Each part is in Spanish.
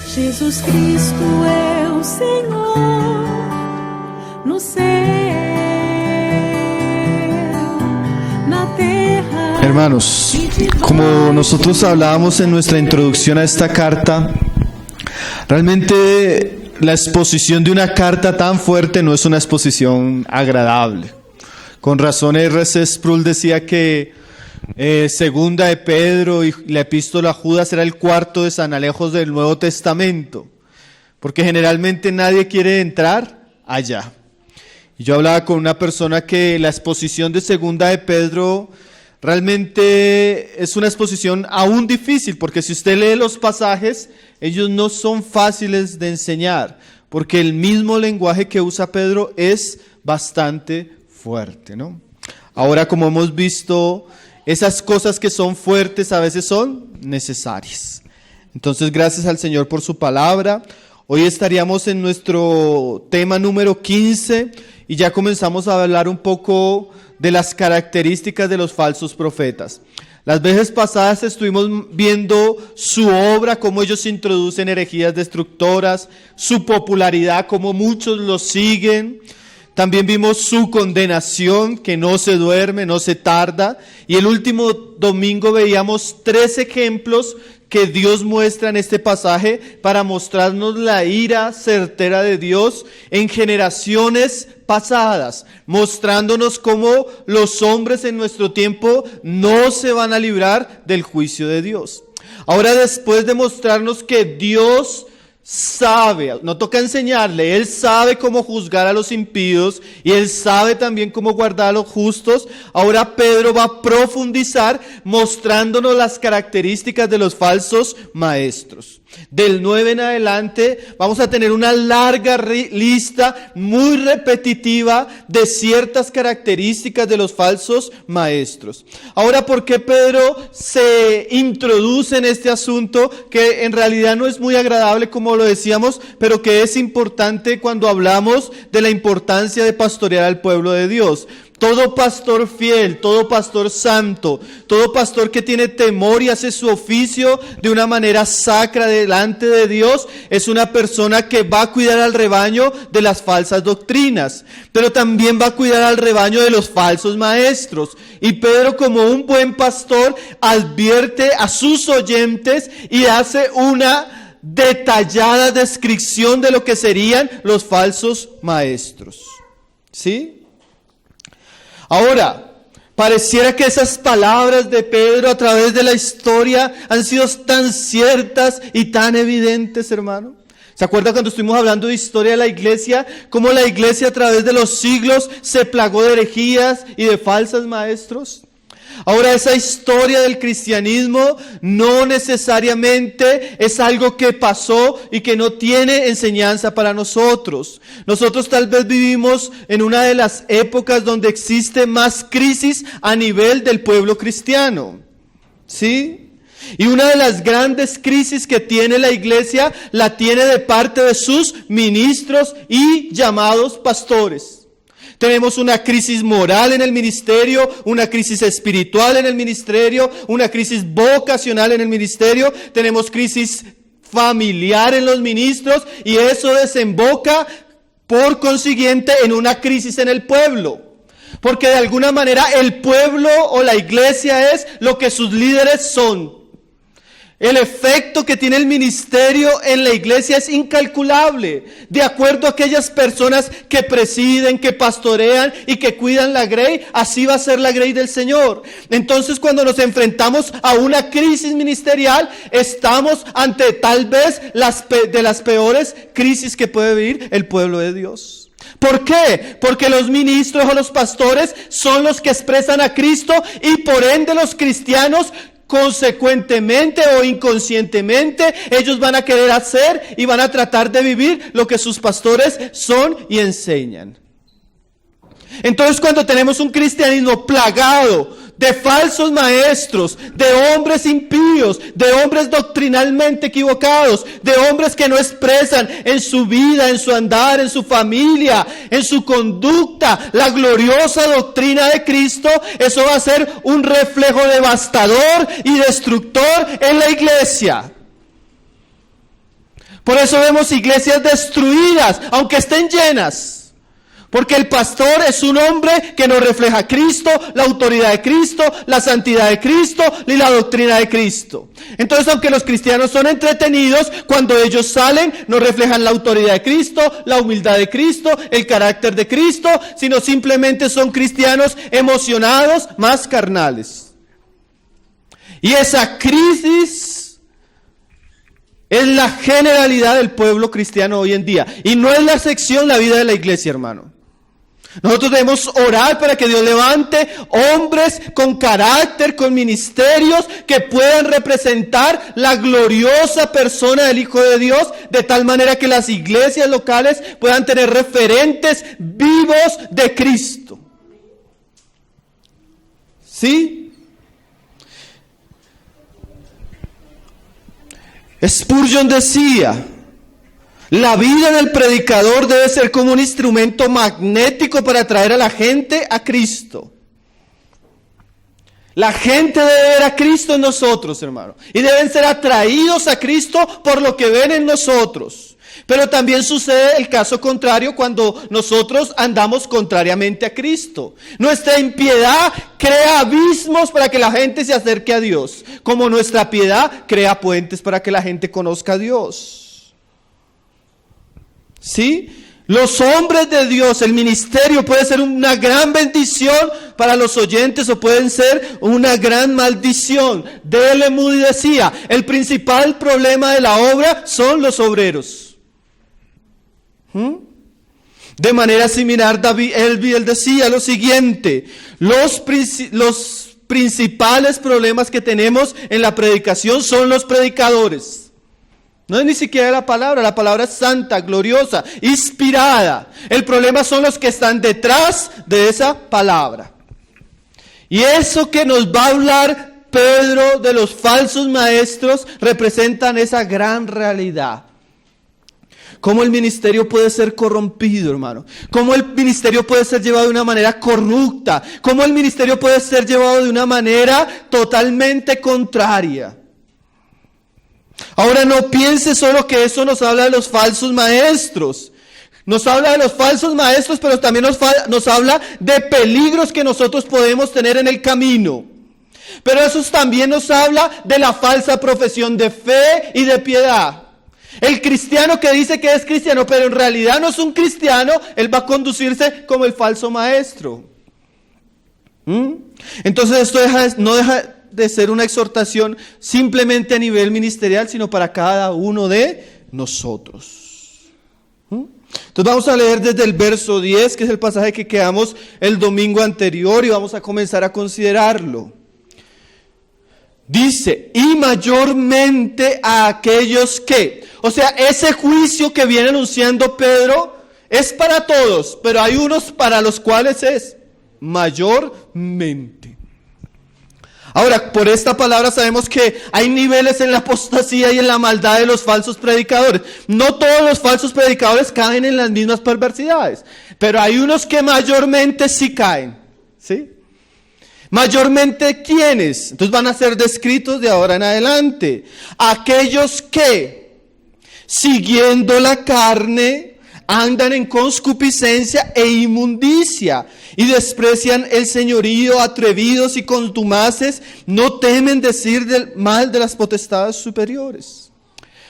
Jesus Cristo é o Senhor no céu, na terra. Hermanos, como nosotros hablábamos en nuestra introducción a esta carta, realmente la exposición de una carta tan fuerte no es una exposición agradable. Con razón R.C. Sproul decía que Segunda de Pedro y la epístola a Judas era el cuarto de San Alejos del Nuevo Testamento, porque generalmente nadie quiere entrar allá. Y yo hablaba con una persona que la exposición de Segunda de Pedro realmente es una exposición aún difícil, porque si usted lee los pasajes, ellos no son fáciles de enseñar, porque el mismo lenguaje que usa Pedro es bastante fuerte, ¿no? Ahora, como hemos visto, esas cosas que son fuertes a veces son necesarias. Entonces, gracias al Señor por su palabra. Hoy estaríamos en nuestro tema número 15 y ya comenzamos a hablar un poco de las características de los falsos profetas. Las veces pasadas estuvimos viendo su obra, cómo ellos introducen herejías destructoras, su popularidad, cómo muchos los siguen. También vimos su condenación, que no se duerme, no se tarda. Y el último domingo veíamos 3 ejemplos que Dios muestra en este pasaje para mostrarnos la ira certera de Dios en generaciones pasadas, mostrándonos cómo los hombres en nuestro tiempo no se van a librar del juicio de Dios. Ahora, después de mostrarnos que Dios sabe, no toca enseñarle, Él sabe cómo juzgar a los impíos y Él sabe también cómo guardar a los justos. Ahora Pedro va a profundizar mostrándonos las características de los falsos maestros. Del 9 en adelante vamos a tener una larga lista muy repetitiva de ciertas características de los falsos maestros. Ahora, ¿por qué Pedro se introduce en este asunto que en realidad no es muy agradable, como lo decíamos, pero que es importante cuando hablamos de la importancia de pastorear al pueblo de Dios? Todo pastor fiel, todo pastor santo, todo pastor que tiene temor y hace su oficio de una manera sacra delante de Dios, es una persona que va a cuidar al rebaño de las falsas doctrinas, pero también va a cuidar al rebaño de los falsos maestros. Y Pedro, como un buen pastor, advierte a sus oyentes y hace una detallada descripción de lo que serían los falsos maestros. ¿Sí? Ahora, pareciera que esas palabras de Pedro a través de la historia han sido tan ciertas y tan evidentes, hermano. ¿Se acuerdan cuando estuvimos hablando de historia de la iglesia? Cómo la iglesia a través de los siglos se plagó de herejías y de falsos maestros. Ahora, esa historia del cristianismo no necesariamente es algo que pasó y que no tiene enseñanza para nosotros. Nosotros tal vez vivimos en una de las épocas donde existe más crisis a nivel del pueblo cristiano. ¿Sí? Y una de las grandes crisis que tiene la iglesia la tiene de parte de sus ministros y llamados pastores. Tenemos una crisis moral en el ministerio, una crisis espiritual en el ministerio, una crisis vocacional en el ministerio, tenemos crisis familiar en los ministros y eso desemboca por consiguiente en una crisis en el pueblo. Porque de alguna manera el pueblo o la iglesia es lo que sus líderes son. El efecto que tiene el ministerio en la iglesia es incalculable. De acuerdo a aquellas personas que presiden, que pastorean y que cuidan la grey, así va a ser la grey del Señor. Entonces, cuando nos enfrentamos a una crisis ministerial, estamos ante tal vez de las peores crisis que puede vivir el pueblo de Dios. ¿Por qué? Porque los ministros o los pastores son los que expresan a Cristo y por ende los cristianos, consecuentemente o inconscientemente, ellos van a querer hacer y van a tratar de vivir lo que sus pastores son y enseñan. Entonces, cuando tenemos un cristianismo plagado de falsos maestros, de hombres impíos, de hombres doctrinalmente equivocados, de hombres que no expresan en su vida, en su andar, en su familia, en su conducta, la gloriosa doctrina de Cristo, eso va a ser un reflejo devastador y destructor en la iglesia. Por eso vemos iglesias destruidas, aunque estén llenas. Porque el pastor es un hombre que no refleja a Cristo, la autoridad de Cristo, la santidad de Cristo y la doctrina de Cristo. Entonces, aunque los cristianos son entretenidos, cuando ellos salen no reflejan la autoridad de Cristo, la humildad de Cristo, el carácter de Cristo, sino simplemente son cristianos emocionados, más carnales. Y esa crisis es la generalidad del pueblo cristiano hoy en día. Y no es la excepción la vida de la iglesia, hermano. Nosotros debemos orar para que Dios levante hombres con carácter, con ministerios que puedan representar la gloriosa persona del Hijo de Dios, de tal manera que las iglesias locales puedan tener referentes vivos de Cristo. ¿Sí? Spurgeon decía: la vida del predicador debe ser como un instrumento magnético para atraer a la gente a Cristo. La gente debe ver a Cristo en nosotros, hermano. Y deben ser atraídos a Cristo por lo que ven en nosotros. Pero también sucede el caso contrario cuando nosotros andamos contrariamente a Cristo. Nuestra impiedad crea abismos para que la gente se acerque a Dios, como nuestra piedad crea puentes para que la gente conozca a Dios. ¿Sí? Los hombres de Dios, el ministerio puede ser una gran bendición para los oyentes o pueden ser una gran maldición. D.L. Moody decía: el principal problema de la obra son los obreros. De manera similar, David Elviel decía lo siguiente: los principales problemas que tenemos en la predicación son los predicadores. No es ni siquiera la palabra es santa, gloriosa, inspirada. El problema son los que están detrás de esa palabra. Y eso que nos va a hablar Pedro de los falsos maestros representan esa gran realidad. Cómo el ministerio puede ser corrompido, hermano. Cómo el ministerio puede ser llevado de una manera corrupta. Cómo el ministerio puede ser llevado de una manera totalmente contraria. Ahora no piense solo que eso nos habla de los falsos maestros. Nos habla de los falsos maestros, pero también nos habla de peligros que nosotros podemos tener en el camino. Pero eso también nos habla de la falsa profesión de fe y de piedad. El cristiano que dice que es cristiano, pero en realidad no es un cristiano, él va a conducirse como el falso maestro. Entonces esto no deja de ser una exhortación simplemente a nivel ministerial, sino para cada uno de nosotros. Entonces vamos a leer desde el verso 10, que es el pasaje que quedamos el domingo anterior, y vamos a comenzar a considerarlo. Dice: y mayormente a aquellos que, o sea, ese juicio que viene anunciando Pedro es para todos, pero hay unos para los cuales es mayormente. Ahora, por esta palabra sabemos que hay niveles en la apostasía y en la maldad de los falsos predicadores. No todos los falsos predicadores caen en las mismas perversidades, pero hay unos que mayormente sí caen, ¿sí? Mayormente, ¿quiénes? Entonces van a ser descritos de ahora en adelante. Aquellos que, siguiendo la carne, andan en concupiscencia e inmundicia, y desprecian el señorío, atrevidos y contumaces, no temen decir del mal de las potestades superiores.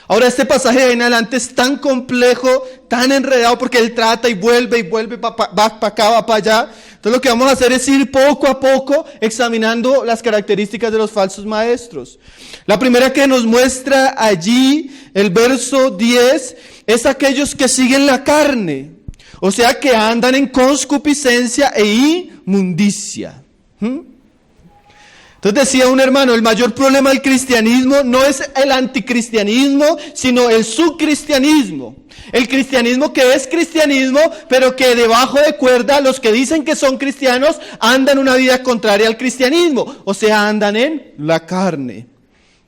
Ahora este pasaje de ahí en adelante es tan complejo, tan enredado, porque él trata y vuelve, va para acá, va para allá. Entonces lo que vamos a hacer es ir poco a poco examinando las características de los falsos maestros. La primera que nos muestra allí, el verso 10, es aquellos que siguen la carne. O sea, que andan en concupiscencia e inmundicia. Entonces decía un hermano, el mayor problema del cristianismo no es el anticristianismo, sino el subcristianismo. El cristianismo que es cristianismo, pero que debajo de cuerda los que dicen que son cristianos andan una vida contraria al cristianismo. O sea, andan en la carne.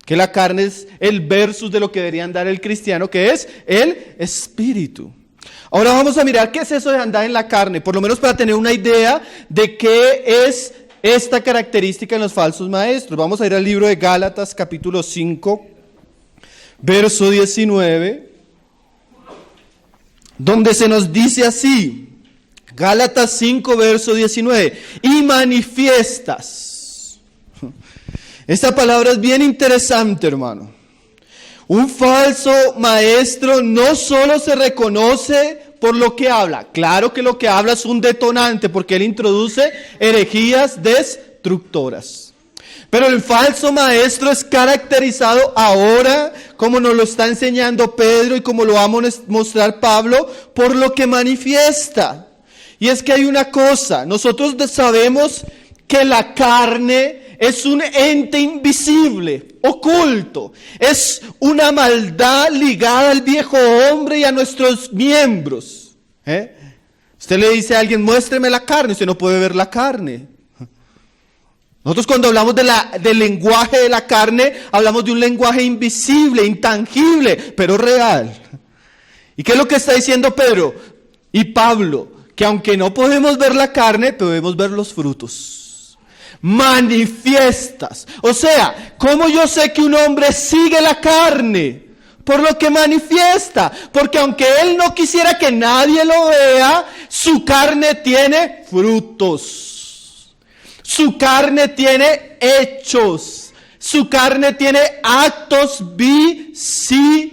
Que la carne es el versus de lo que debería andar el cristiano, que es el espíritu. Ahora vamos a mirar qué es eso de andar en la carne, por lo menos para tener una idea de qué es esta característica en los falsos maestros. Vamos a ir al libro de Gálatas, capítulo 5, verso 19. donde se nos dice así, Gálatas 5, verso 19, y manifiestas. Esta palabra es bien interesante, hermano. Un falso maestro no solo se reconoce por lo que habla. Claro que lo que habla es un detonante porque él introduce herejías destructoras. Pero el falso maestro es caracterizado ahora, como nos lo está enseñando Pedro y como lo va a mostrar Pablo, por lo que manifiesta. Y es que hay una cosa, nosotros sabemos que la carne es un ente invisible, oculto. Es una maldad ligada al viejo hombre y a nuestros miembros. Usted le dice a alguien, muéstreme la carne, usted no puede ver la carne. Nosotros cuando hablamos del lenguaje de la carne, hablamos de un lenguaje invisible, intangible, pero real. ¿Y qué es lo que está diciendo Pedro y Pablo? Que aunque no podemos ver la carne, podemos ver los frutos. Manifiestas. O sea, ¿cómo yo sé que un hombre sigue la carne? Por lo que manifiesta. Porque aunque él no quisiera que nadie lo vea, su carne tiene frutos. Su carne tiene hechos. Su carne tiene actos visibles.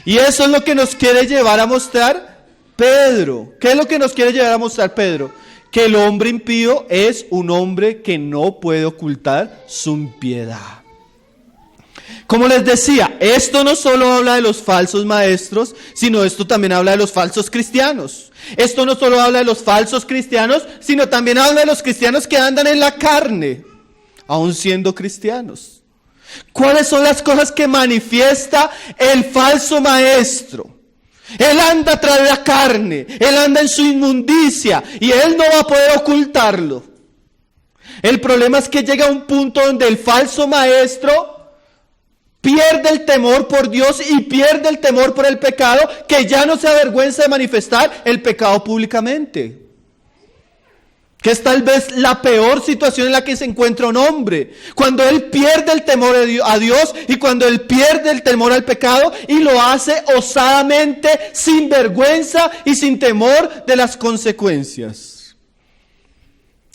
Y eso es lo que nos quiere llevar a mostrar Pedro. ¿Qué es lo que nos quiere llevar a mostrar Pedro? Que el hombre impío es un hombre que no puede ocultar su impiedad. Como les decía, esto no solo habla de los falsos maestros, sino esto también habla de los falsos cristianos. Esto no solo habla de los falsos cristianos, sino también habla de los cristianos que andan en la carne, aún siendo cristianos. ¿Cuáles son las cosas que manifiesta el falso maestro? Él anda tras la carne, él anda en su inmundicia y él no va a poder ocultarlo. El problema es que llega a un punto donde el falso maestro pierde el temor por Dios y pierde el temor por el pecado, que ya no se avergüenza de manifestar el pecado públicamente. Que es tal vez la peor situación en la que se encuentra un hombre. Cuando él pierde el temor a Dios y cuando él pierde el temor al pecado y lo hace osadamente, sin vergüenza y sin temor de las consecuencias.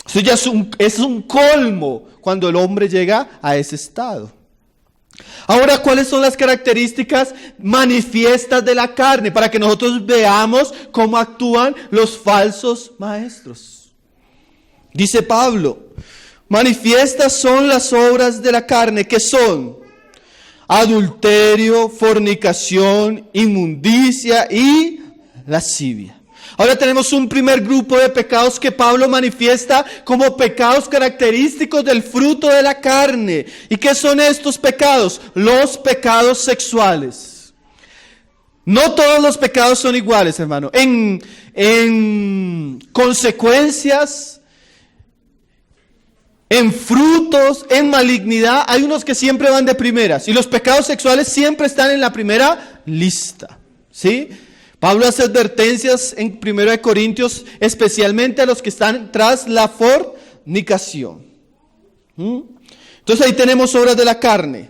Eso ya es un colmo cuando el hombre llega a ese estado. Ahora, ¿cuáles son las características manifiestas de la carne? Para que nosotros veamos cómo actúan los falsos maestros. Dice Pablo, manifiestas son las obras de la carne, que son adulterio, fornicación, inmundicia y lascivia. Ahora tenemos un primer grupo de pecados que Pablo manifiesta como pecados característicos del fruto de la carne. ¿Y qué son estos pecados? Los pecados sexuales. No todos los pecados son iguales, hermano. En consecuencias, en frutos, en malignidad, hay unos que siempre van de primeras. Y los pecados sexuales siempre están en la primera lista. ¿Sí? Pablo hace advertencias en 1 Corintios, especialmente a los que están tras la fornicación. Entonces ahí tenemos obras de la carne.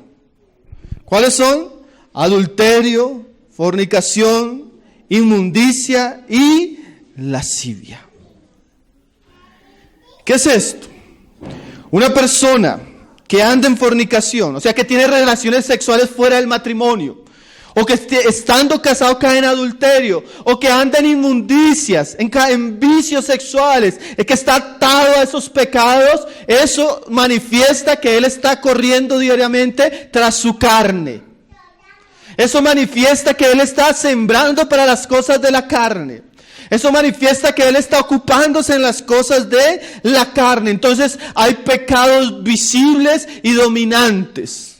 ¿Cuáles son? Adulterio, fornicación, inmundicia y lascivia. ¿Qué es esto? Una persona que anda en fornicación, o sea que tiene relaciones sexuales fuera del matrimonio, o que estando casado cae en adulterio, o que anda en inmundicias, en vicios sexuales, que está atado a esos pecados, eso manifiesta que él está corriendo diariamente tras su carne. Eso manifiesta que él está sembrando para las cosas de la carne. Eso manifiesta que él está ocupándose en las cosas de la carne. Entonces hay pecados visibles y dominantes.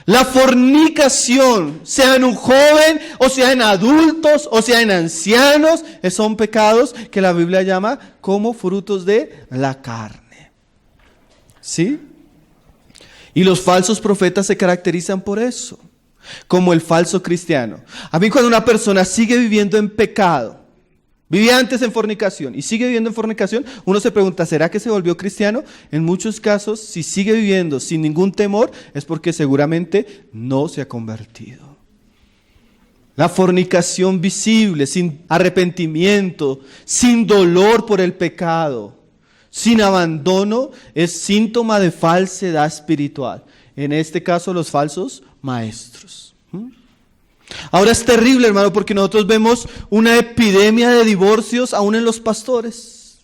La fornicación, sea en un joven, o sea en adultos, o sea en ancianos, son pecados que la Biblia llama como frutos de la carne. ¿Sí? Y los falsos profetas se caracterizan por eso, como el falso cristiano. A mí cuando una persona sigue viviendo en pecado, vivía antes en fornicación y sigue viviendo en fornicación, uno se pregunta, ¿será que se volvió cristiano? En muchos casos, si sigue viviendo sin ningún temor, es porque seguramente no se ha convertido. La fornicación visible, sin arrepentimiento, sin dolor por el pecado, sin abandono, es síntoma de falsedad espiritual. En este caso, los falsos maestros. Ahora es terrible, hermano, porque nosotros vemos una epidemia de divorcios aún en los pastores.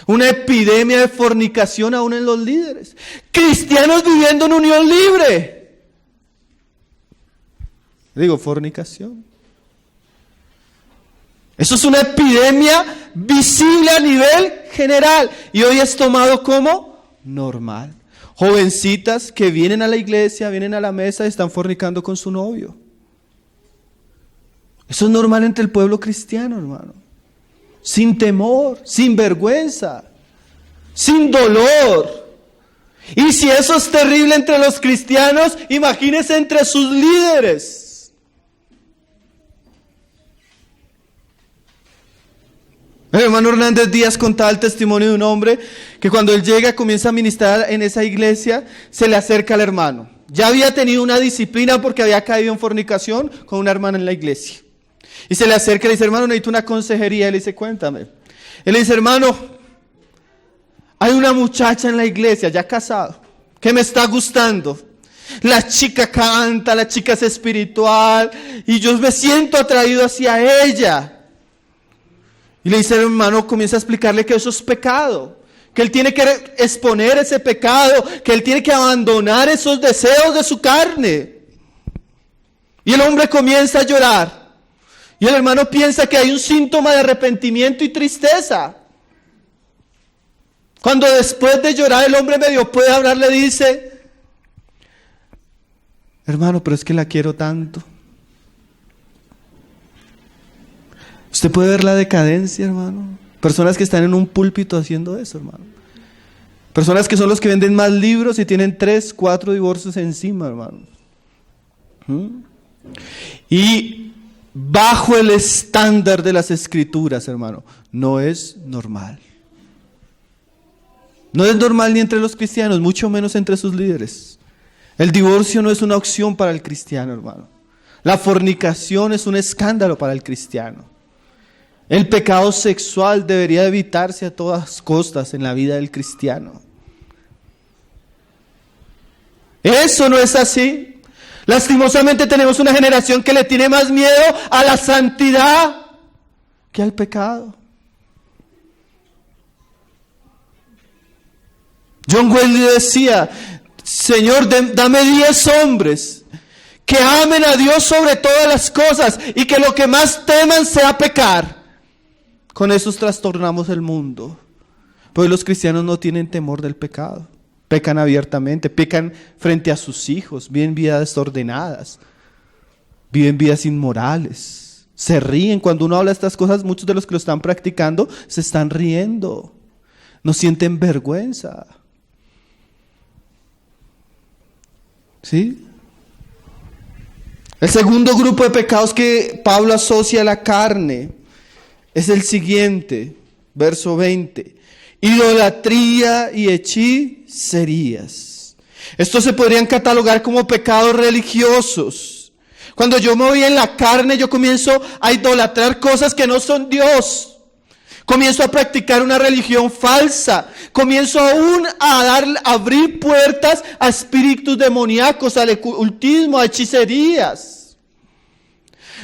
Una epidemia de fornicación aún en los líderes. Cristianos viviendo en unión libre. Digo, fornicación. Eso es una epidemia visible a nivel general. Y hoy es tomado como normal. Jovencitas que vienen a la iglesia, vienen a la mesa y están fornicando con su novio. Eso es normal entre el pueblo cristiano, hermano. Sin temor, sin vergüenza, sin dolor. Y si eso es terrible entre los cristianos, imagínense entre sus líderes. El hermano Hernández Díaz contaba el testimonio de un hombre que cuando él llega, comienza a ministrar en esa iglesia, se le acerca al hermano. Ya había tenido una disciplina porque había caído en fornicación con una hermana en la iglesia. Y se le acerca y le dice, hermano, necesito una consejería. Él le dice, cuéntame. Él le dice, hermano, hay una muchacha en la iglesia, ya casado, que me está gustando. La chica canta, la chica es espiritual, y yo me siento atraído hacia ella. Y le dice, hermano, comienza a explicarle que eso es pecado, que él tiene que exponer ese pecado, que él tiene que abandonar esos deseos de su carne. Y el hombre comienza a llorar. Y el hermano piensa que hay un síntoma de arrepentimiento y tristeza. Cuando después de llorar el hombre medio puede hablar, le dice, hermano, pero es que la quiero tanto. Usted puede ver la decadencia, hermano. Personas que están en un púlpito haciendo eso, hermano. Personas que son los que venden más libros y tienen 3, 4 divorcios encima, hermano. Y bajo el estándar de las escrituras, hermano, no es normal. No es normal ni entre los cristianos, mucho menos entre sus líderes. El divorcio no es una opción para el cristiano, hermano. La fornicación es un escándalo para el cristiano. El pecado sexual debería evitarse a todas costas en la vida del cristiano. Eso no es así. Lastimosamente tenemos una generación que le tiene más miedo a la santidad que al pecado. John Wesley decía, Señor, dame 10 hombres que amen a Dios sobre todas las cosas y que lo que más teman sea pecar. Con esos trastornamos el mundo. Pues los cristianos no tienen temor del pecado. Pecan abiertamente, pecan frente a sus hijos, viven vidas desordenadas, viven vidas inmorales. Se ríen cuando uno habla de estas cosas, muchos de los que lo están practicando se están riendo. No sienten vergüenza. ¿Sí? El segundo grupo de pecados que Pablo asocia a la carne es el siguiente, verso 20. Idolatría y hechicerías. Estos se podrían catalogar como pecados religiosos. Cuando yo me voy en la carne, yo comienzo a idolatrar cosas que no son Dios. Comienzo a practicar una religión falsa. Comienzo aún a abrir puertas a espíritus demoníacos, al ocultismo, a hechicerías.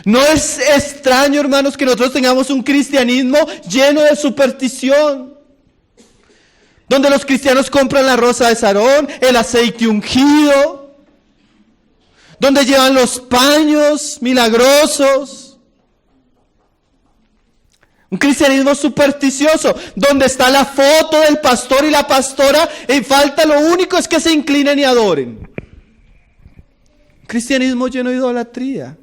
No es extraño, hermanos, que nosotros tengamos un cristianismo lleno de superstición. Donde los cristianos compran la rosa de Sarón, el aceite ungido. Donde llevan los paños milagrosos. Un cristianismo supersticioso, donde está la foto del pastor y la pastora, y falta lo único es que se inclinen y adoren. Un cristianismo lleno de idolatría.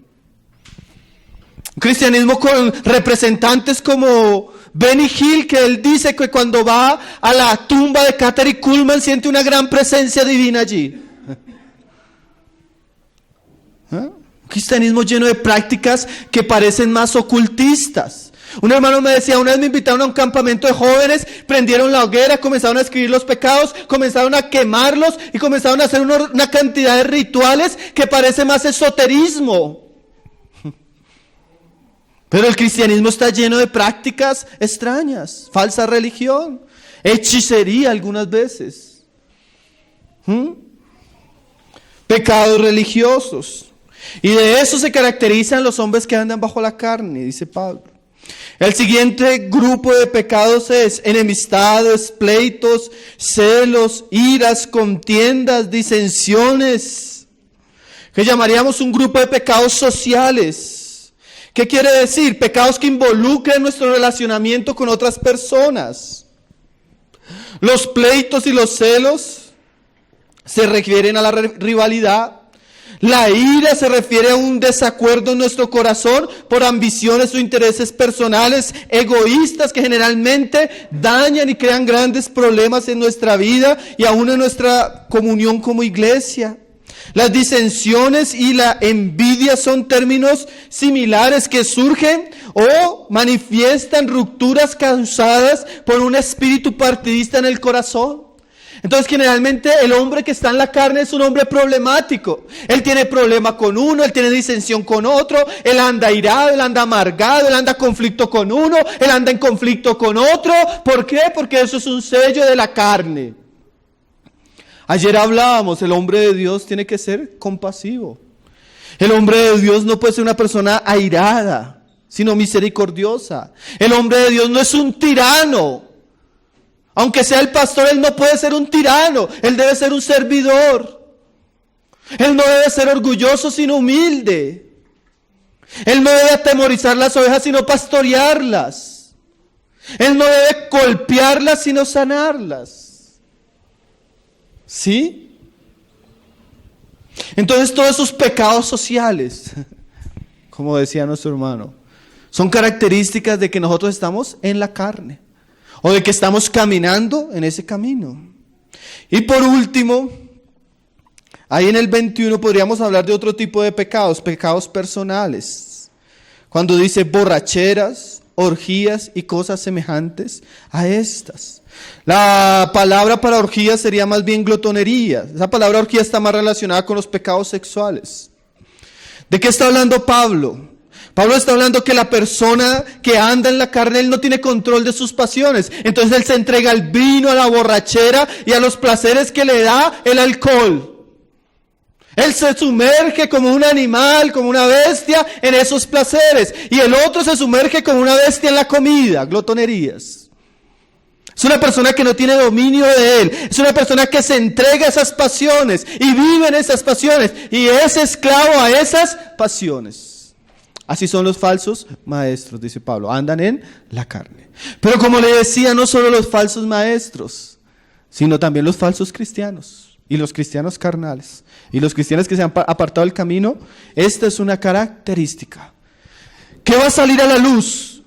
Un cristianismo con representantes como Benny Hill, que él dice que cuando va a la tumba de Katharine Kuhlman siente una gran presencia divina allí. Un cristianismo lleno de prácticas que parecen más ocultistas. Un hermano me decía, una vez me invitaron a un campamento de jóvenes, prendieron la hoguera, comenzaron a escribir los pecados, comenzaron a quemarlos y comenzaron a hacer una cantidad de rituales que parece más esoterismo. Pero el cristianismo está lleno de prácticas extrañas, falsa religión, hechicería algunas veces, pecados religiosos. Y de eso se caracterizan los hombres que andan bajo la carne, dice Pablo. El siguiente grupo de pecados es enemistades, pleitos, celos, iras, contiendas, disensiones, que llamaríamos un grupo de pecados sociales. ¿Qué quiere decir? Pecados que involucran nuestro relacionamiento con otras personas. Los pleitos y los celos se refieren a la rivalidad. La ira se refiere a un desacuerdo en nuestro corazón por ambiciones o intereses personales, egoístas, que generalmente dañan y crean grandes problemas en nuestra vida y aún en nuestra comunión como iglesia. Las disensiones y la envidia son términos similares que surgen o manifiestan rupturas causadas por un espíritu partidista en el corazón. Entonces generalmente el hombre que está en la carne es un hombre problemático. Él tiene problema con uno, él tiene disensión con otro, él anda irado, él anda amargado, él anda en conflicto con uno, él anda en conflicto con otro. ¿Por qué? Porque eso es un sello de la carne. Ayer hablábamos, el hombre de Dios tiene que ser compasivo. El hombre de Dios no puede ser una persona airada, sino misericordiosa. El hombre de Dios no es un tirano. Aunque sea el pastor, él no puede ser un tirano, él debe ser un servidor. Él no debe ser orgulloso, sino humilde. Él no debe atemorizar las ovejas, sino pastorearlas. Él no debe golpearlas, sino sanarlas. ¿Sí? Entonces todos esos pecados sociales, como decía nuestro hermano, son características de que nosotros estamos en la carne. O de que estamos caminando en ese camino. Y por último, ahí en el 21 podríamos hablar de otro tipo de pecados, pecados personales. Cuando dice borracheras, orgías y cosas semejantes a estas. La palabra para orgías sería más bien glotonería. Esa palabra orgía está más relacionada con los pecados sexuales. ¿De qué está hablando Pablo? Pablo está hablando que la persona que anda en la carne, él no tiene control de sus pasiones. Entonces él se entrega al vino, a la borrachera y a los placeres que le da el alcohol. Él se sumerge como un animal, como una bestia en esos placeres. Y el otro se sumerge como una bestia en la comida, glotonerías. Es una persona que no tiene dominio de él. Es una persona que se entrega a esas pasiones y vive en esas pasiones. Y es esclavo a esas pasiones. Así son los falsos maestros, dice Pablo, andan en la carne. Pero como le decía, no solo los falsos maestros, sino también los falsos cristianos y los cristianos carnales y los cristianos que se han apartado del camino. Esta es una característica. ¿Qué va a salir a la luz?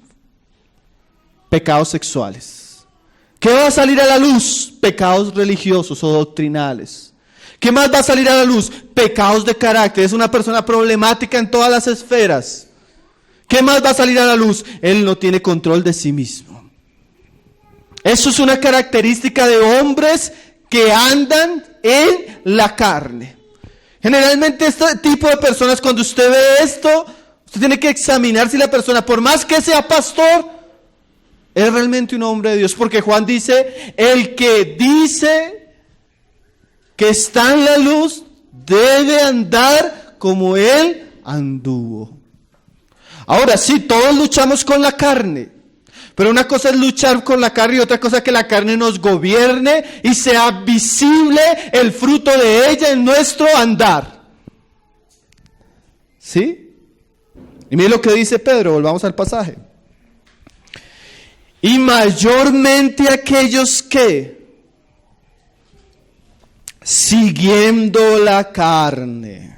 Pecados sexuales. ¿Qué va a salir a la luz? Pecados religiosos o doctrinales. ¿Qué más va a salir a la luz? Pecados de carácter. Es una persona problemática en todas las esferas. ¿Qué más va a salir a la luz? Él no tiene control de sí mismo. Eso es una característica de hombres que andan en la carne. Generalmente este tipo de personas, cuando usted ve esto, usted tiene que examinar si la persona, por más que sea pastor, es realmente un hombre de Dios. Porque Juan dice, el que dice que está en la luz debe andar como él anduvo. Ahora sí, todos luchamos con la carne, pero una cosa es luchar con la carne y otra cosa es que la carne nos gobierne y sea visible el fruto de ella en nuestro andar. ¿Sí? Y mire lo que dice Pedro, volvamos al pasaje. Y mayormente aquellos que, siguiendo la carne.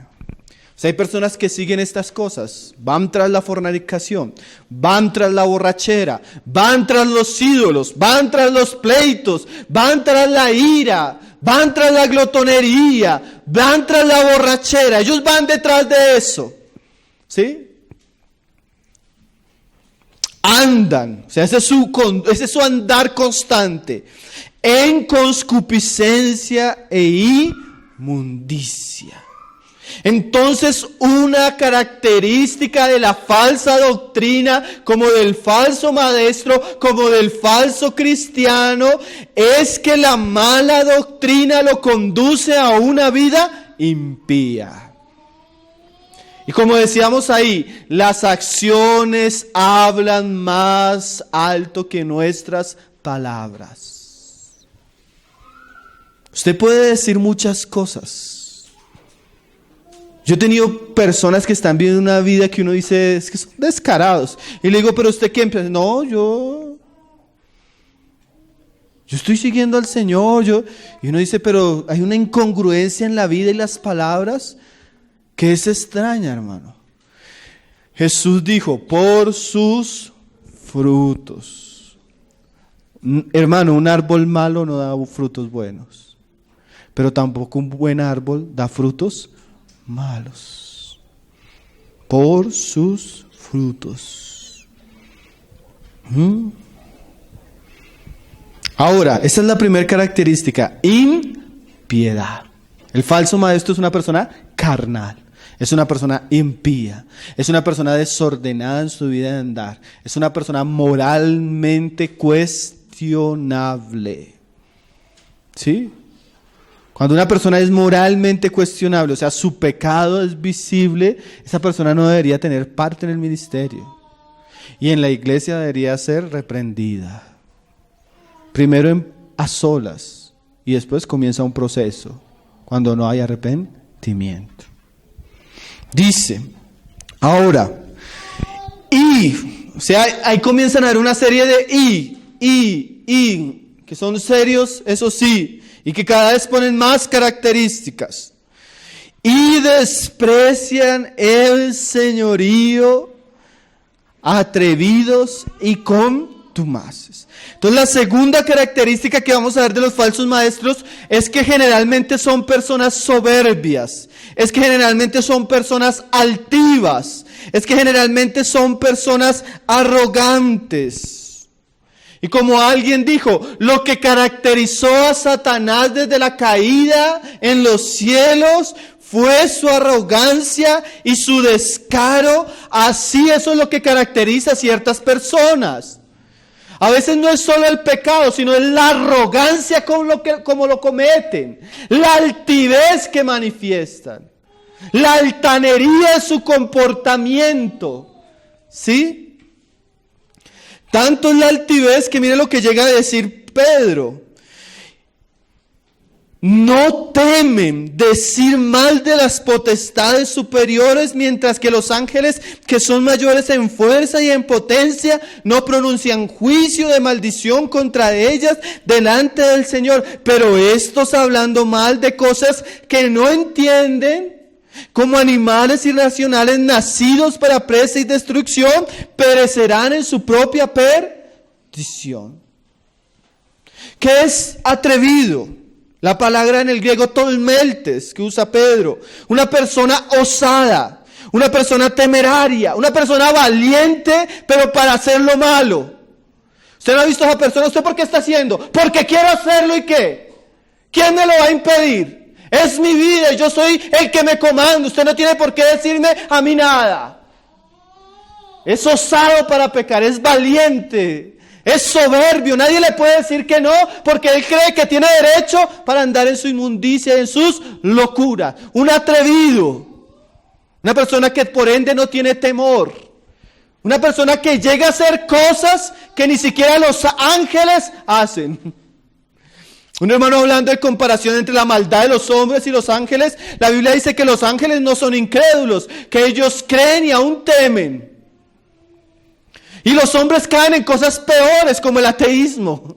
O sea, hay personas que siguen estas cosas, van tras la fornicación, van tras la borrachera, van tras los ídolos, van tras los pleitos, van tras la ira, van tras la glotonería, van tras la borrachera. Ellos van detrás de eso. ¿Sí? Andan, o sea, ese es su andar constante, en concupiscencia e inmundicia. Entonces, una característica de la falsa doctrina, como del falso maestro, como del falso cristiano, es que la mala doctrina lo conduce a una vida impía. Y como decíamos ahí, las acciones hablan más alto que nuestras palabras. Usted puede decir muchas cosas. Yo he tenido personas que están viviendo una vida que uno dice, es que son descarados. Y le digo, pero ¿usted qué empieza? No, yo estoy siguiendo al Señor. Y uno dice, pero hay una incongruencia en la vida y las palabras que es extraña, hermano. Jesús dijo, por sus frutos. Hermano, un árbol malo no da frutos buenos. Pero tampoco un buen árbol da frutos malos. Por sus frutos. Ahora, esa es la primera característica, impiedad. El falso maestro es una persona carnal, es una persona impía, es una persona desordenada en su vida de andar, es una persona moralmente cuestionable. ¿Sí? Cuando una persona es moralmente cuestionable, o sea, su pecado es visible, esa persona no debería tener parte en el ministerio. Y en la iglesia debería ser reprendida. Primero a solas y después comienza un proceso cuando no hay arrepentimiento. Dice, ahora, o sea, ahí comienzan a haber una serie de que son serios, eso sí, y que cada vez ponen más características. Y desprecian el señorío, atrevidos y contumaces. Entonces la segunda característica que vamos a ver de los falsos maestros es que generalmente son personas soberbias, es que generalmente son personas altivas, es que generalmente son personas arrogantes. Y como alguien dijo, lo que caracterizó a Satanás desde la caída en los cielos fue su arrogancia y su descaro. Así eso es lo que caracteriza a ciertas personas. A veces no es solo el pecado, sino es la arrogancia como lo cometen, la altivez que manifiestan, la altanería de su comportamiento. ¿Sí? Tanto es la altivez que mire lo que llega a decir Pedro. No temen decir mal de las potestades superiores, mientras que los ángeles que son mayores en fuerza y en potencia no pronuncian juicio de maldición contra ellas delante del Señor. Pero estos, hablando mal de cosas que no entienden, como animales irracionales nacidos para presa y destrucción, perecerán en su propia perdición. ¿Qué es atrevido? La palabra en el griego tolmeltes que usa Pedro. Una persona osada, una persona temeraria, una persona valiente, pero para hacer lo malo. ¿Usted no ha visto a esa persona? ¿Usted por qué está haciendo? Porque quiero hacerlo, ¿y qué? ¿Quién me lo va a impedir? Es mi vida y yo soy el que me comando. Usted no tiene por qué decirme a mí nada. Es osado para pecar, es valiente, es soberbio. Nadie le puede decir que no porque él cree que tiene derecho para andar en su inmundicia y en sus locuras. Un atrevido, una persona que por ende no tiene temor, una persona que llega a hacer cosas que ni siquiera los ángeles hacen. Un hermano hablando de comparación entre la maldad de los hombres y los ángeles, la Biblia dice que los ángeles no son incrédulos, que ellos creen y aún temen. Y los hombres caen en cosas peores como el ateísmo.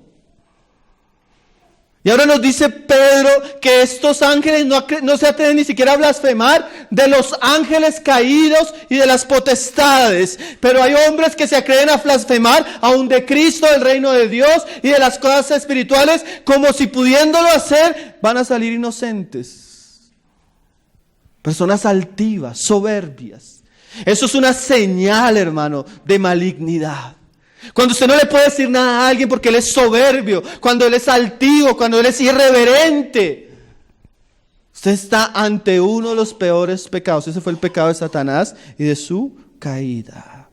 Y ahora nos dice Pedro que estos ángeles no se atreven ni siquiera a blasfemar de los ángeles caídos y de las potestades. Pero hay hombres que se atreven a blasfemar aún de Cristo, del reino de Dios y de las cosas espirituales, como si pudiéndolo hacer van a salir inocentes. Personas altivas, soberbias. Eso es una señal, hermano, de malignidad. Cuando usted no le puede decir nada a alguien porque él es soberbio, cuando él es altivo, cuando él es irreverente, usted Usted está ante uno de los peores pecados. Ese fue el pecado de Satanás y de su caída.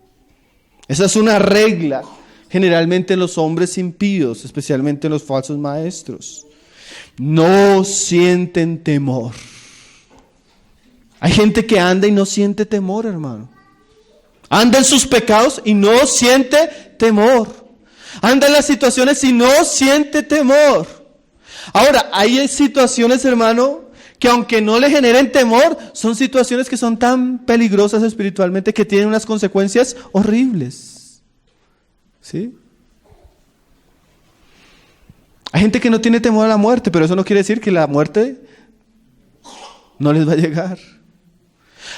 Esa es una regla generalmente en los hombres impíos, especialmente en los falsos maestros. No sienten temor. Hay gente que anda y no siente temor, hermano. Anda en sus pecados y no siente temor. Anda en las situaciones y no siente temor. Ahora, hay situaciones, hermano, que aunque no le generen temor, son situaciones que son tan peligrosas espiritualmente que tienen unas consecuencias horribles. ¿Sí? Hay gente que no tiene temor a la muerte, pero eso no quiere decir que la muerte no les va a llegar.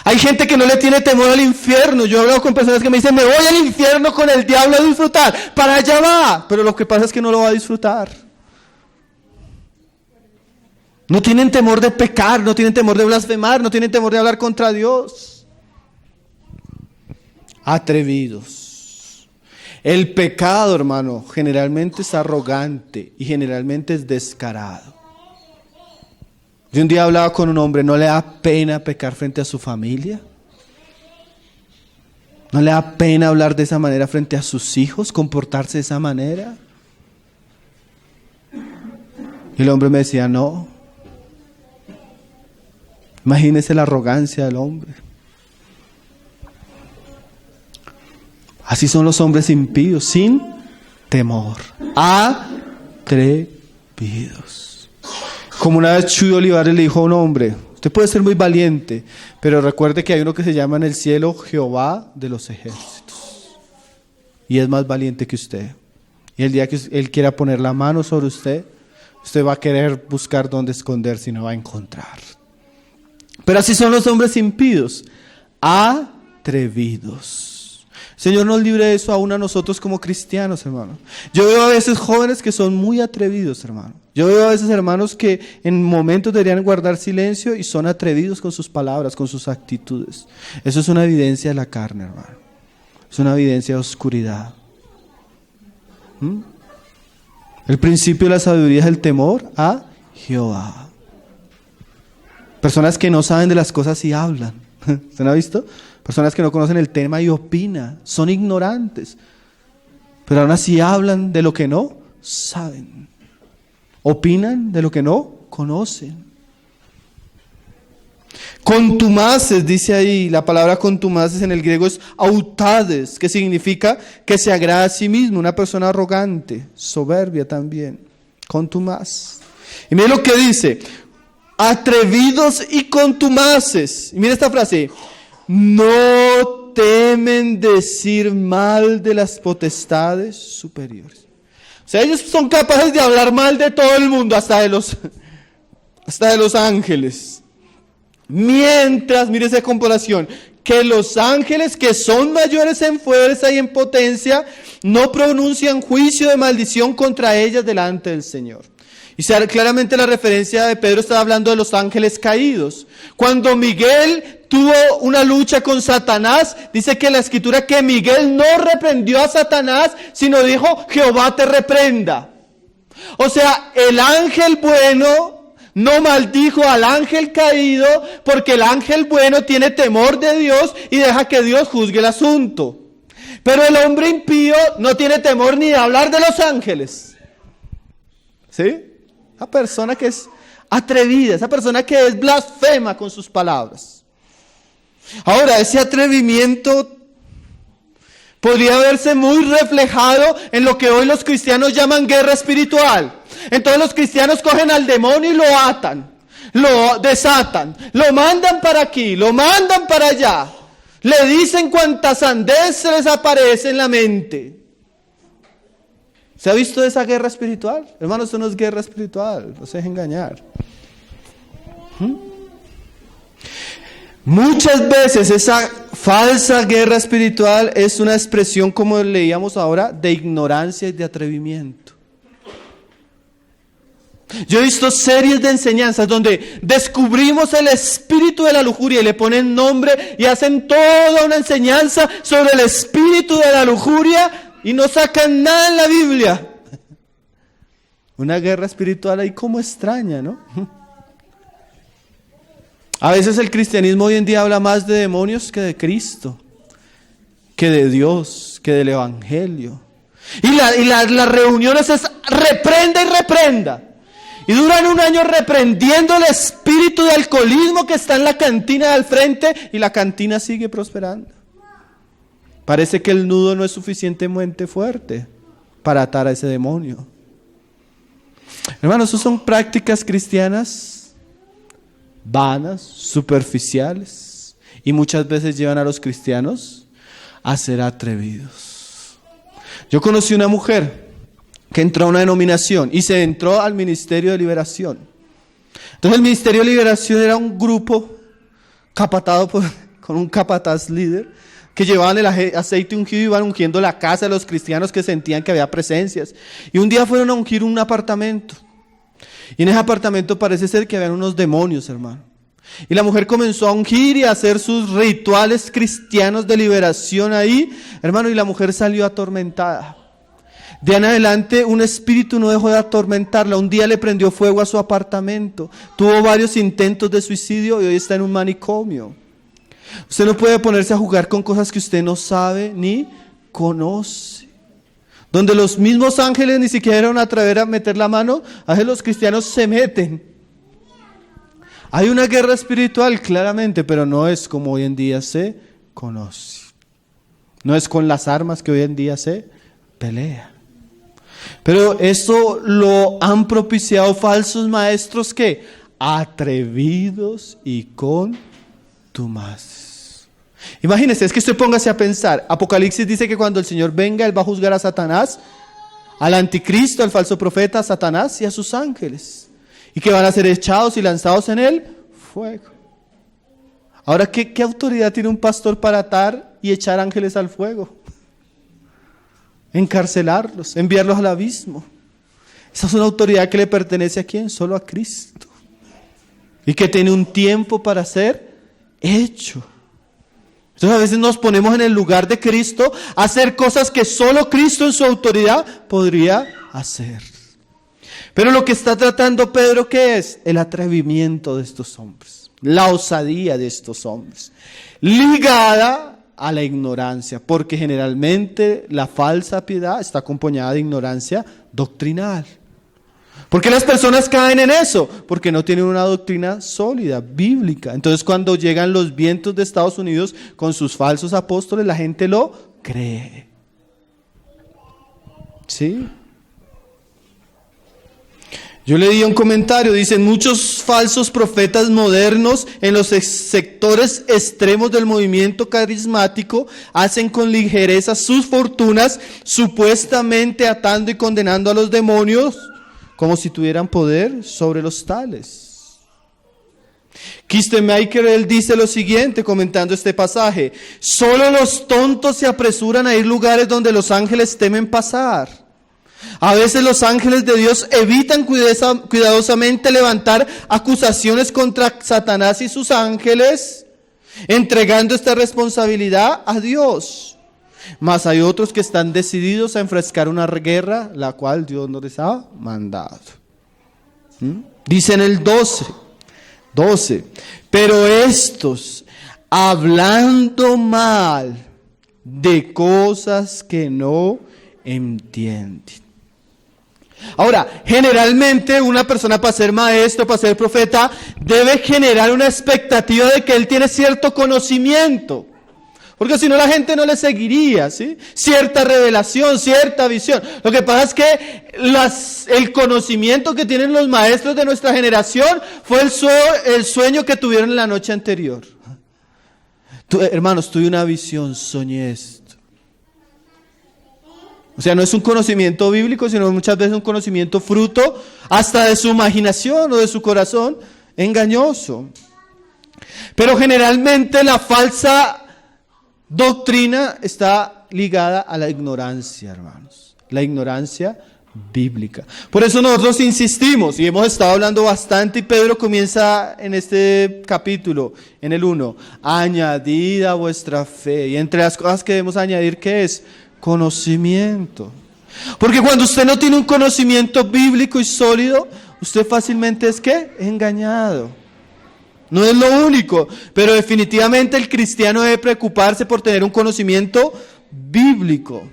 Hay gente que no le tiene temor al infierno. Yo he hablado con personas que me dicen, me voy al infierno con el diablo a disfrutar. Para allá va. Pero lo que pasa es que no lo va a disfrutar. No tienen temor de pecar, no tienen temor de blasfemar, no tienen temor de hablar contra Dios. Atrevidos. El pecado, hermano, generalmente es arrogante y generalmente es descarado. Yo un día hablaba con un hombre, ¿no le da pena pecar frente a su familia? ¿No le da pena hablar de esa manera frente a sus hijos, comportarse de esa manera? Y el hombre me decía, no. Imagínese la arrogancia del hombre. Así son los hombres impíos, sin temor, atrevidos. Como una vez Chuy Olivares le dijo a un hombre, usted puede ser muy valiente, pero recuerde que hay uno que se llama en el cielo Jehová de los ejércitos. Y es más valiente que usted. Y el día que él quiera poner la mano sobre usted, usted va a querer buscar dónde esconderse y no va a encontrar. Pero así son los hombres impíos, atrevidos. Señor nos libre de eso aún a nosotros como cristianos, hermano. Yo veo a veces jóvenes que son muy atrevidos, hermano. Yo veo a veces hermanos que en momentos deberían guardar silencio y son atrevidos con sus palabras, con sus actitudes. Eso es una evidencia de la carne, hermano. Es una evidencia de oscuridad. El principio de la sabiduría es el temor a Jehová. Personas que no saben de las cosas y hablan. ¿Usted no ha visto? Personas que no conocen el tema y opinan. Son ignorantes. Pero aún así hablan de lo que no saben. Opinan de lo que no conocen. Contumaces, dice ahí, la palabra contumaces en el griego es autades, que significa que se agrada a sí mismo, una persona arrogante, soberbia también, contumaz. Y mire lo que dice, atrevidos y contumaces. Y mire esta frase, no temen decir mal de las potestades superiores. O sea, ellos son capaces de hablar mal de todo el mundo, hasta de los ángeles. Mientras, mire esa comparación, que los ángeles que son mayores en fuerza y en potencia, no pronuncian juicio de maldición contra ellas delante del Señor. Y claramente la referencia de Pedro estaba hablando de los ángeles caídos. Cuando Miguel tuvo una lucha con Satanás, dice que la escritura que Miguel no reprendió a Satanás, sino dijo, Jehová te reprenda. O sea, el ángel bueno no maldijo al ángel caído, porque el ángel bueno tiene temor de Dios y deja que Dios juzgue el asunto. Pero el hombre impío no tiene temor ni de hablar de los ángeles. ¿Sí? Esa persona que es atrevida, esa persona que es blasfema con sus palabras. Ahora, ese atrevimiento podría verse muy reflejado en lo que hoy los cristianos llaman guerra espiritual. Entonces los cristianos cogen al demonio y lo atan, lo desatan, lo mandan para aquí, lo mandan para allá. Le dicen cuanta sandez se les aparece en la mente. ¿Se ha visto esa guerra espiritual? Hermano, esto no es guerra espiritual, no se deje engañar. Muchas veces esa falsa guerra espiritual es una expresión, como leíamos ahora, de ignorancia y de atrevimiento. Yo he visto series de enseñanzas donde descubrimos el espíritu de la lujuria y le ponen nombre y hacen toda una enseñanza sobre el espíritu de la lujuria y no sacan nada en la Biblia. Una guerra espiritual ahí como extraña, ¿no? A veces el cristianismo hoy en día habla más de demonios que de Cristo, que de Dios, que del Evangelio. Y las reuniones es reprenda y reprenda. Y duran un año reprendiendo el espíritu de alcoholismo que está en la cantina del frente y la cantina sigue prosperando. Parece que el nudo no es suficientemente fuerte para atar a ese demonio. Hermanos, eso son prácticas cristianas vanas, superficiales, y muchas veces llevan a los cristianos a ser atrevidos. Yo conocí una mujer que entró a una denominación y se entró al Ministerio de Liberación. Entonces el Ministerio de Liberación era un grupo capatado con un capataz líder que llevaban el aceite ungido y iban ungiendo la casa de los cristianos que sentían que había presencias. Y un día fueron a ungir un apartamento. Y en ese apartamento parece ser que habían unos demonios, hermano. Y la mujer comenzó a ungir y a hacer sus rituales cristianos de liberación ahí, hermano, y la mujer salió atormentada. De ahí en adelante un espíritu no dejó de atormentarla. Un día le prendió fuego a su apartamento. Tuvo varios intentos de suicidio y hoy está en un manicomio. Usted no puede ponerse a jugar con cosas que usted no sabe ni conoce. Donde los mismos ángeles ni siquiera van a atrever a meter la mano, a veces los cristianos se meten. Hay una guerra espiritual, claramente, pero no es como hoy en día se conoce. No es con las armas que hoy en día se pelea. Pero esto lo han propiciado falsos maestros que atrevidos y contumaces. Imagínense, es que usted póngase a pensar. Apocalipsis dice que cuando el Señor venga, Él va a juzgar a Satanás, al anticristo, al falso profeta, a Satanás y a sus ángeles. Y que van a ser echados y lanzados en el fuego. Ahora, ¿qué autoridad tiene un pastor para atar y echar ángeles al fuego? Encarcelarlos, enviarlos al abismo. Esa es una autoridad que le pertenece ¿a quién? Solo a Cristo. Y que tiene un tiempo para ser hecho. Entonces a veces nos ponemos en el lugar de Cristo a hacer cosas que solo Cristo en su autoridad podría hacer. Pero lo que está tratando Pedro, ¿qué es? El atrevimiento de estos hombres, la osadía de estos hombres, ligada a la ignorancia, porque generalmente la falsa piedad está acompañada de ignorancia doctrinal. ¿Por qué las personas caen en eso? Porque no tienen una doctrina sólida, bíblica. Entonces cuando llegan los vientos de Estados Unidos con sus falsos apóstoles, la gente lo cree. ¿Sí? Yo leí un comentario, dicen muchos falsos profetas modernos en los sectores extremos del movimiento carismático hacen con ligereza sus fortunas, supuestamente atando y condenando a los demonios, como si tuvieran poder sobre los tales. Kistemaker, él dice lo siguiente comentando este pasaje: solo los tontos se apresuran a ir a lugares donde los ángeles temen pasar. A veces los ángeles de Dios evitan cuidadosamente levantar acusaciones contra Satanás y sus ángeles, entregando esta responsabilidad a Dios. Mas hay otros que están decididos a enfrescar una guerra, la cual Dios no les ha mandado. Dice en el 12, pero estos, hablando mal de cosas que no entienden. Ahora, generalmente una persona para ser maestro, para ser profeta, debe generar una expectativa de que él tiene cierto conocimiento. Porque si no la gente no le seguiría, ¿sí? Cierta revelación, cierta visión. Lo que pasa es que el conocimiento que tienen los maestros de nuestra generación fue el sueño que tuvieron en la noche anterior. Hermanos, tuve una visión, soñé esto. O sea, no es un conocimiento bíblico, sino muchas veces un conocimiento fruto hasta de su imaginación o de su corazón engañoso. Pero generalmente la falsa doctrina está ligada a la ignorancia, hermanos. La ignorancia bíblica. Por eso nosotros insistimos y hemos estado hablando bastante, y Pedro comienza en este capítulo, en el 1, añadid a vuestra fe. Y entre las cosas que debemos añadir, ¿qué es? Conocimiento. Porque cuando usted no tiene un conocimiento bíblico y sólido, usted fácilmente es ¿qué? Engañado. No es lo único, pero definitivamente el cristiano debe preocuparse por tener un conocimiento bíblico.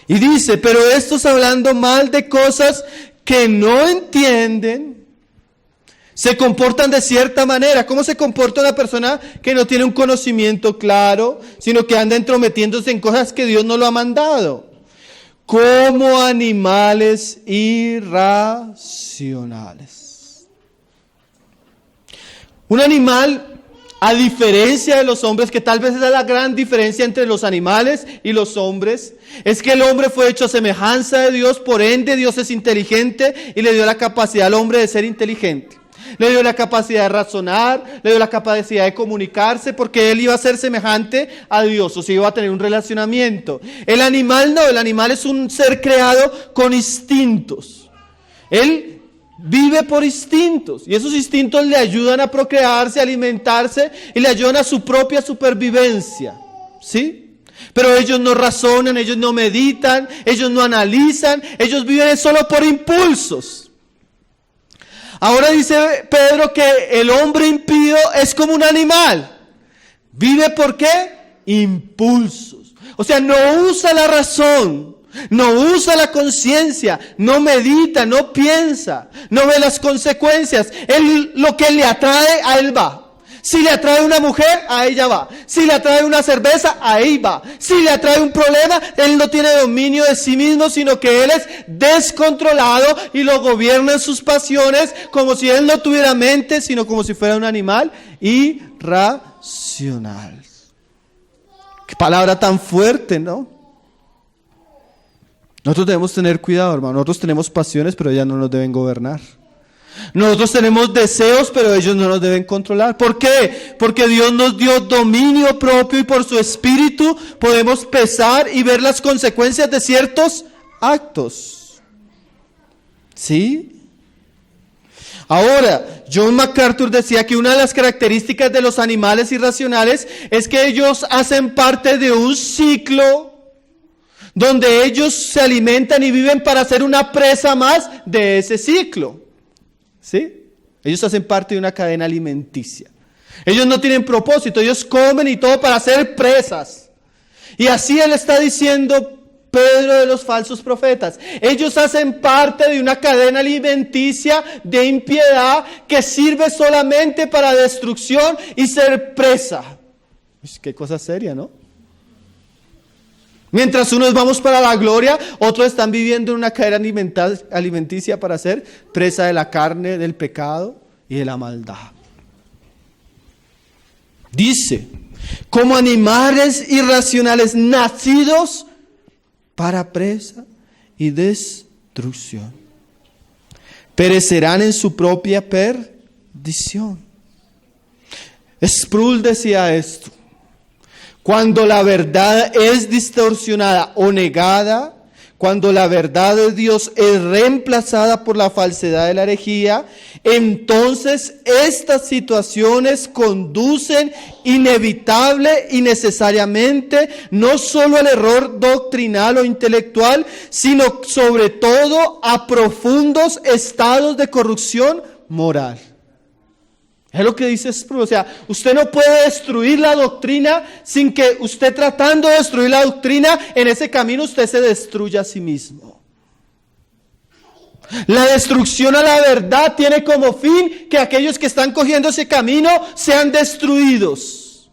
Y dice, pero estos hablando mal de cosas que no entienden, se comportan de cierta manera. ¿Cómo se comporta una persona que no tiene un conocimiento claro, sino que anda entrometiéndose en cosas que Dios no lo ha mandado? Como animales irracionales. Un animal, a diferencia de los hombres, que tal vez esa es la gran diferencia entre los animales y los hombres, es que el hombre fue hecho a semejanza de Dios, por ende Dios es inteligente y le dio la capacidad al hombre de ser inteligente. Le dio la capacidad de razonar, le dio la capacidad de comunicarse, porque él iba a ser semejante a Dios, o sea, iba a tener un relacionamiento. El animal no, el animal es un ser creado con instintos. Él vive por instintos, y esos instintos le ayudan a procrearse, a alimentarse, y le ayudan a su propia supervivencia, ¿sí? Pero ellos no razonan, ellos no meditan, ellos no analizan, ellos viven solo por impulsos. Ahora dice Pedro que el hombre impío es como un animal. ¿Vive por qué? Impulsos. O sea, no usa la razón, no usa la conciencia, no medita, no piensa, no ve las consecuencias. Él, lo que le atrae, a él va. Si le atrae una mujer, a ella va. Si le atrae una cerveza, ahí va. Si le atrae un problema, él no tiene dominio de sí mismo, sino que él es descontrolado y lo gobiernan sus pasiones como si él no tuviera mente, sino como si fuera un animal irracional. Qué palabra tan fuerte, ¿no? Nosotros debemos tener cuidado, hermano. Nosotros tenemos pasiones, pero ellas no nos deben gobernar. Nosotros tenemos deseos, pero ellos no nos deben controlar. ¿Por qué? Porque Dios nos dio dominio propio y por su Espíritu podemos pesar y ver las consecuencias de ciertos actos. ¿Sí? Ahora, John MacArthur decía que una de las características de los animales irracionales es que ellos hacen parte de un ciclo donde ellos se alimentan y viven para ser una presa más de ese ciclo. ¿Sí? Ellos hacen parte de una cadena alimenticia. Ellos no tienen propósito, ellos comen y todo para ser presas. Y así él está diciendo Pedro de los falsos profetas. Ellos hacen parte de una cadena alimenticia de impiedad que sirve solamente para destrucción y ser presa. Qué cosa seria, ¿no? Mientras unos vamos para la gloria, otros están viviendo en una cadena alimenticia para ser presa de la carne, del pecado y de la maldad. Dice, como animales irracionales nacidos para presa y destrucción, perecerán en su propia perdición. Sproul decía esto. Cuando la verdad es distorsionada o negada, cuando la verdad de Dios es reemplazada por la falsedad de la herejía, entonces estas situaciones conducen inevitable y necesariamente no solo al error doctrinal o intelectual, sino sobre todo a profundos estados de corrupción moral. Es lo que dice Sproul. O sea, usted no puede destruir la doctrina sin que usted, tratando de destruir la doctrina, en ese camino usted se destruya a sí mismo. La destrucción a la verdad tiene como fin que aquellos que están cogiendo ese camino sean destruidos.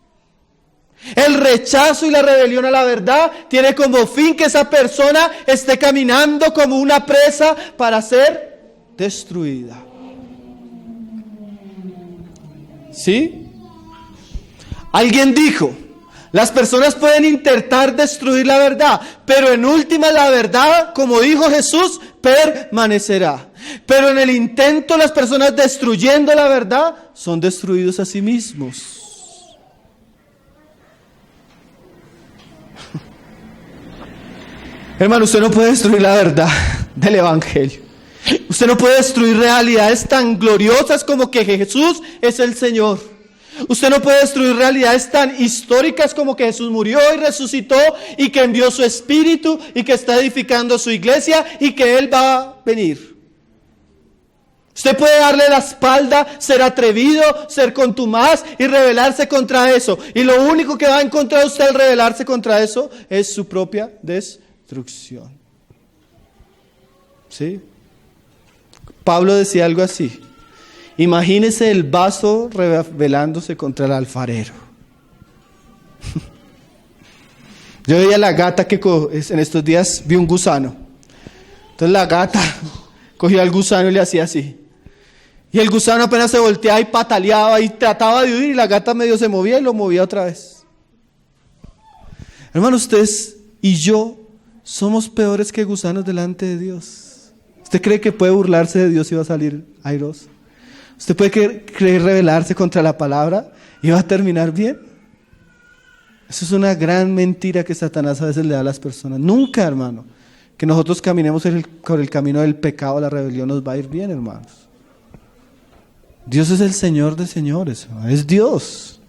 El rechazo y la rebelión a la verdad tiene como fin que esa persona esté caminando como una presa para ser destruida. ¿Sí? Alguien dijo, las personas pueden intentar destruir la verdad, pero en última la verdad, como dijo Jesús, permanecerá. Pero en el intento las personas destruyendo la verdad son destruidos a sí mismos. Hermano, usted no puede destruir la verdad del Evangelio. Usted no puede destruir realidades tan gloriosas como que Jesús es el Señor. Usted no puede destruir realidades tan históricas como que Jesús murió y resucitó y que envió su Espíritu y que está edificando su iglesia y que Él va a venir. Usted puede darle la espalda, ser atrevido, ser contumaz y rebelarse contra eso. Y lo único que va a encontrar usted al rebelarse contra eso es su propia destrucción. ¿Sí? Pablo decía algo así. Imagínese el vaso rebelándose contra el alfarero. Yo veía a la gata que en estos días vi un gusano. Entonces la gata cogía al gusano y le hacía así. Y el gusano apenas se volteaba y pataleaba y trataba de huir y la gata medio se movía y lo movía otra vez. Hermano, ustedes y yo somos peores que gusanos delante de Dios. ¿Usted cree que puede burlarse de Dios y va a salir airoso? ¿Usted puede creer rebelarse contra la palabra y va a terminar bien? Eso es una gran mentira que Satanás a veces le da a las personas. Nunca, hermano, que nosotros caminemos por el camino del pecado, la rebelión, nos va a ir bien, hermanos. Dios es el Señor de señores, hermano. Es Dios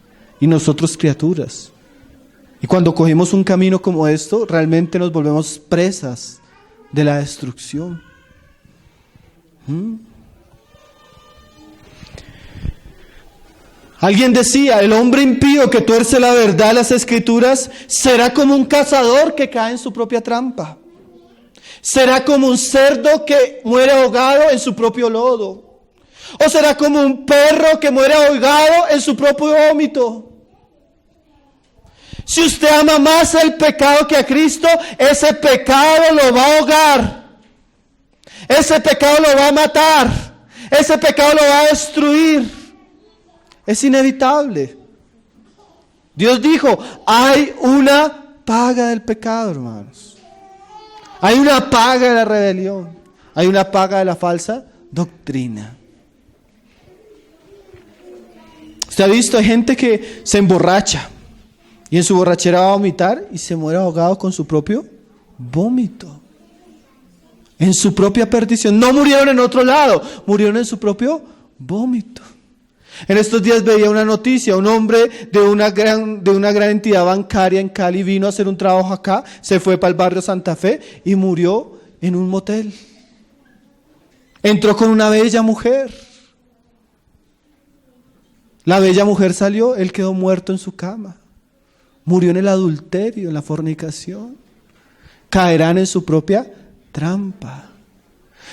y nosotros criaturas. Y cuando cogemos un camino como esto, realmente nos volvemos presas de la destrucción. Alguien decía, el hombre impío que tuerce la verdad de las Escrituras será como un cazador que cae en su propia trampa. Será como un cerdo que muere ahogado en su propio lodo. O será como un perro que muere ahogado en su propio vómito. Si usted ama más el pecado que a Cristo, ese pecado lo va a ahogar. Ese pecado lo va a matar. Ese pecado lo va a destruir. Es inevitable. Dios dijo, hay una paga del pecado, hermanos. Hay una paga de la rebelión. Hay una paga de la falsa doctrina. Usted ha visto, hay gente que se emborracha y en su borrachera va a vomitar y se muere ahogado con su propio vómito. En su propia perdición. No murieron en otro lado, murieron en su propio vómito. En estos días veía una noticia, un hombre de una gran entidad bancaria en Cali vino a hacer un trabajo acá, se fue para el barrio Santa Fe y murió en un motel. Entró con una bella mujer. La bella mujer salió, él quedó muerto en su cama. Murió en el adulterio, en la fornicación. Caerán en su propia trampa.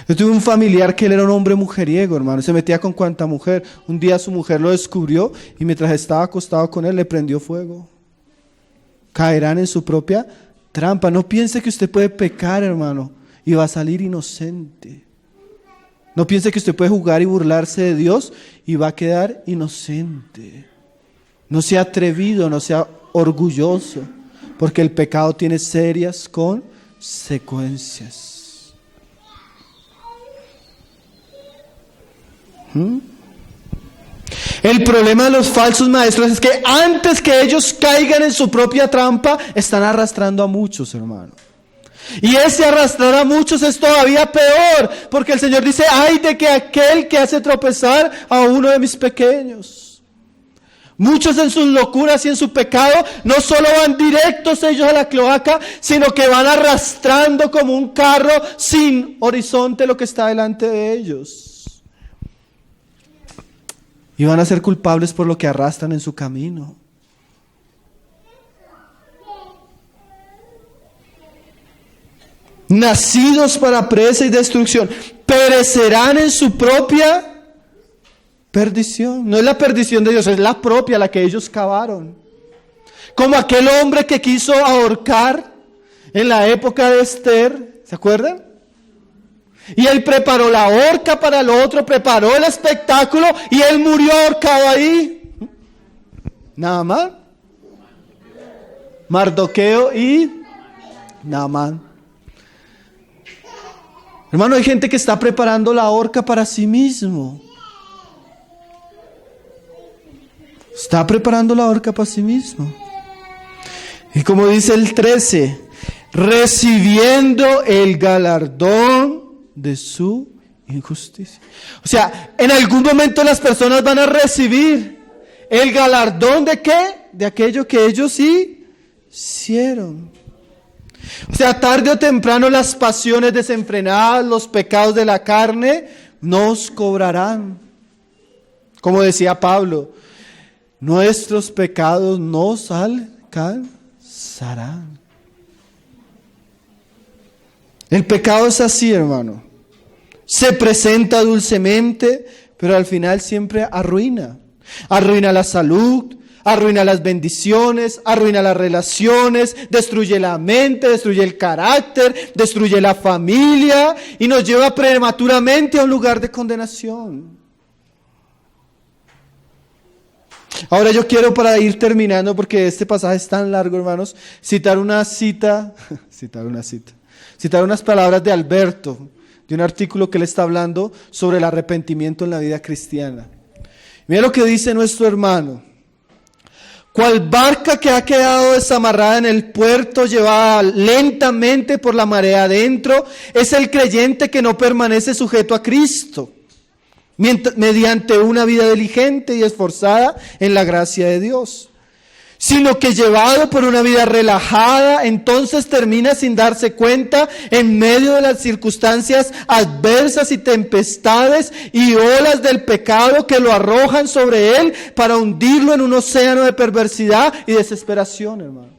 Yo tuve un familiar que él era un hombre mujeriego, hermano, se metía con cuanta mujer. Un día su mujer lo descubrió y mientras estaba acostado con él le prendió fuego. Caerán en su propia trampa. No piense que usted puede pecar, hermano, y va a salir inocente. No piense que usted puede jugar y burlarse de Dios y va a quedar inocente. No sea atrevido, no sea orgulloso, porque el pecado tiene serias consecuencias. El problema de los falsos maestros es que antes que ellos caigan en su propia trampa, están arrastrando a muchos, hermano. Y ese arrastrar a muchos es todavía peor, porque el Señor dice, ay de que aquel que hace tropezar a uno de mis pequeños. Muchos en sus locuras y en su pecado no solo van directos ellos a la cloaca, sino que van arrastrando como un carro sin horizonte lo que está delante de ellos. Y van a ser culpables por lo que arrastran en su camino. Nacidos para presa y destrucción, perecerán en su propia perdición. No es la perdición de Dios, es la propia, la que ellos cavaron. Como aquel hombre que quiso ahorcar en la época de Esther, ¿se acuerdan? Y él preparó la horca para el otro, preparó el espectáculo y él murió ahorcado ahí. Nada más. Mardoqueo y Naamán. Hermano, hay gente que está preparando la horca para sí mismo. Está preparando la horca para sí mismo. Y como dice el 13, recibiendo el galardón de su injusticia. O sea, en algún momento las personas van a recibir el galardón ¿de qué? De aquello que ellos hicieron. O sea, tarde o temprano las pasiones desenfrenadas, los pecados de la carne nos cobrarán. Como decía Pablo, nuestros pecados nos alcanzarán. El pecado es así, hermano. Se presenta dulcemente, pero al final siempre arruina. Arruina la salud, arruina las bendiciones, arruina las relaciones, destruye la mente, destruye el carácter, destruye la familia y nos lleva prematuramente a un lugar de condenación. Ahora yo quiero, para ir terminando, porque este pasaje es tan largo, hermanos, citar unas palabras de Alberto, de un artículo que él está hablando sobre el arrepentimiento en la vida cristiana. Mira lo que dice nuestro hermano. Cual barca que ha quedado desamarrada en el puerto, llevada lentamente por la marea adentro, es el creyente que no permanece sujeto a Cristo, mediante una vida diligente y esforzada en la gracia de Dios, sino que llevado por una vida relajada, entonces termina sin darse cuenta en medio de las circunstancias adversas y tempestades y olas del pecado que lo arrojan sobre él para hundirlo en un océano de perversidad y desesperación, hermano.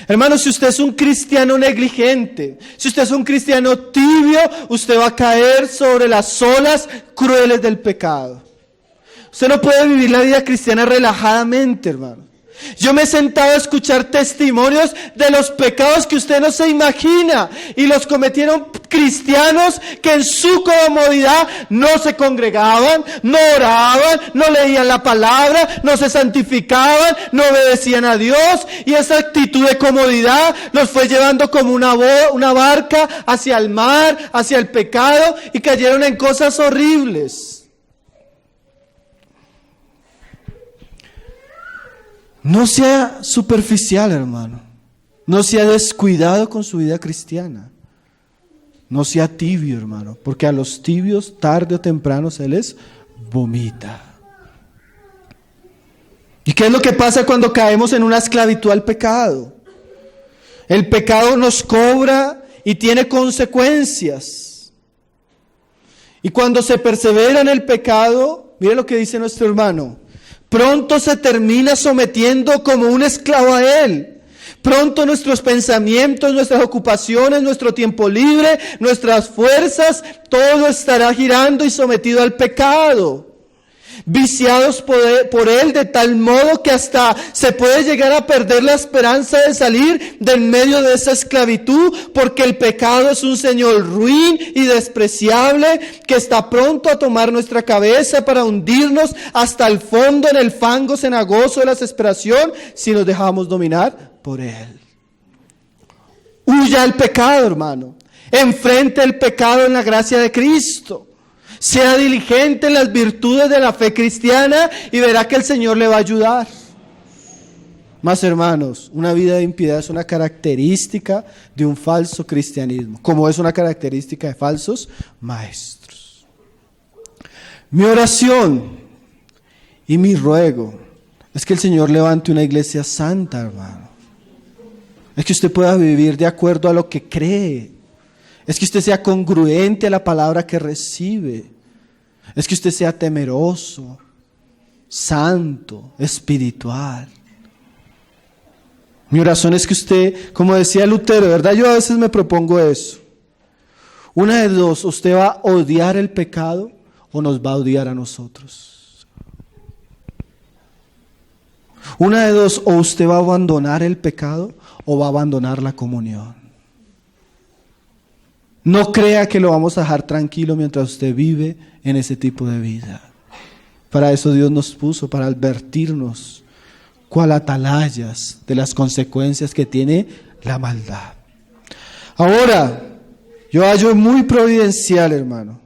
Hermano, si usted es un cristiano negligente, si usted es un cristiano tibio, usted va a caer sobre las olas crueles del pecado. Usted no puede vivir la vida cristiana relajadamente, hermano. Yo me he sentado a escuchar testimonios de los pecados que usted no se imagina y los cometieron cristianos que en su comodidad no se congregaban, no oraban, no leían la palabra, no se santificaban, no obedecían a Dios, y esa actitud de comodidad los fue llevando como una barca hacia el mar, hacia el pecado, y cayeron en cosas horribles. No sea superficial, hermano. No sea descuidado con su vida cristiana. No sea tibio, hermano, porque a los tibios tarde o temprano se les vomita. ¿Y qué es lo que pasa cuando caemos en una esclavitud al pecado? El pecado nos cobra y tiene consecuencias. Y cuando se persevera en el pecado, mire lo que dice nuestro hermano: pronto se termina sometiendo como un esclavo a él. Pronto nuestros pensamientos, nuestras ocupaciones, nuestro tiempo libre, nuestras fuerzas, todo estará girando y sometido al pecado. Viciados por él de tal modo que hasta se puede llegar a perder la esperanza de salir del medio de esa esclavitud, porque el pecado es un señor ruin y despreciable que está pronto a tomar nuestra cabeza para hundirnos hasta el fondo en el fango cenagoso de la desesperación si nos dejamos dominar por él. Huya al pecado, hermano. Enfrente el pecado en la gracia de Cristo. Sea diligente en las virtudes de la fe cristiana y verá que el Señor le va a ayudar. Mas, hermanos, una vida de impiedad es una característica de un falso cristianismo, como es una característica de falsos maestros. Mi oración y mi ruego es que el Señor levante una iglesia santa, hermano. Es que usted pueda vivir de acuerdo a lo que cree. Es que usted sea congruente a la palabra que recibe. Es que usted sea temeroso, santo, espiritual. Mi oración es que usted, como decía Lutero, ¿verdad? Yo a veces me propongo eso. Una de dos: usted va a odiar el pecado o nos va a odiar a nosotros. Una de dos: o usted va a abandonar el pecado o va a abandonar la comunión. No crea que lo vamos a dejar tranquilo mientras usted vive en ese tipo de vida. Para eso Dios nos puso, para advertirnos cuál atalayas de las consecuencias que tiene la maldad. Ahora, yo hallo muy providencial, hermano,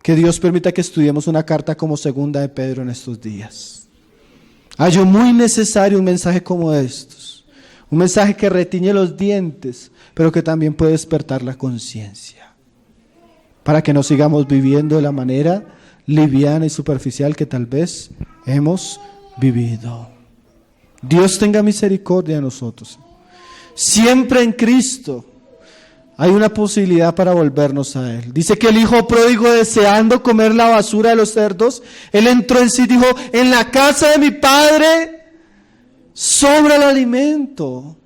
que Dios permita que estudiemos una carta como segunda de Pedro en estos días. Hallo muy necesario un mensaje como estos. Un mensaje que retiñe los dientes, pero que también puede despertar la conciencia. Para que no sigamos viviendo de la manera liviana y superficial que tal vez hemos vivido. Dios tenga misericordia de nosotros. Siempre en Cristo, hay una posibilidad para volvernos a Él. Dice que el hijo pródigo, deseando comer la basura de los cerdos, él entró en sí y dijo: en la casa de mi padre sobra el alimento.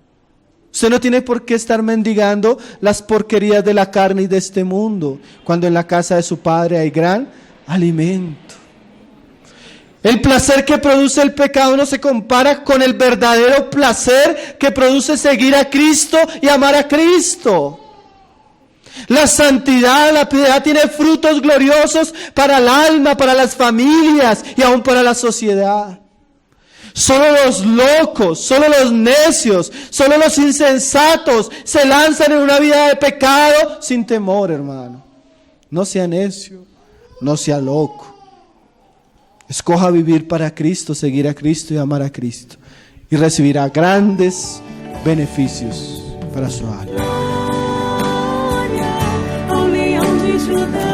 Usted no tiene por qué estar mendigando las porquerías de la carne y de este mundo, cuando en la casa de su padre hay gran alimento. El placer que produce el pecado no se compara con el verdadero placer que produce seguir a Cristo y amar a Cristo. La santidad, la piedad tiene frutos gloriosos para el alma, para las familias y aún para la sociedad. Solo los locos, solo los necios, solo los insensatos se lanzan en una vida de pecado sin temor, hermano. No sea necio, no sea loco. Escoja vivir para Cristo, seguir a Cristo y amar a Cristo, y recibirá grandes beneficios para su alma. Ao leão de Judá.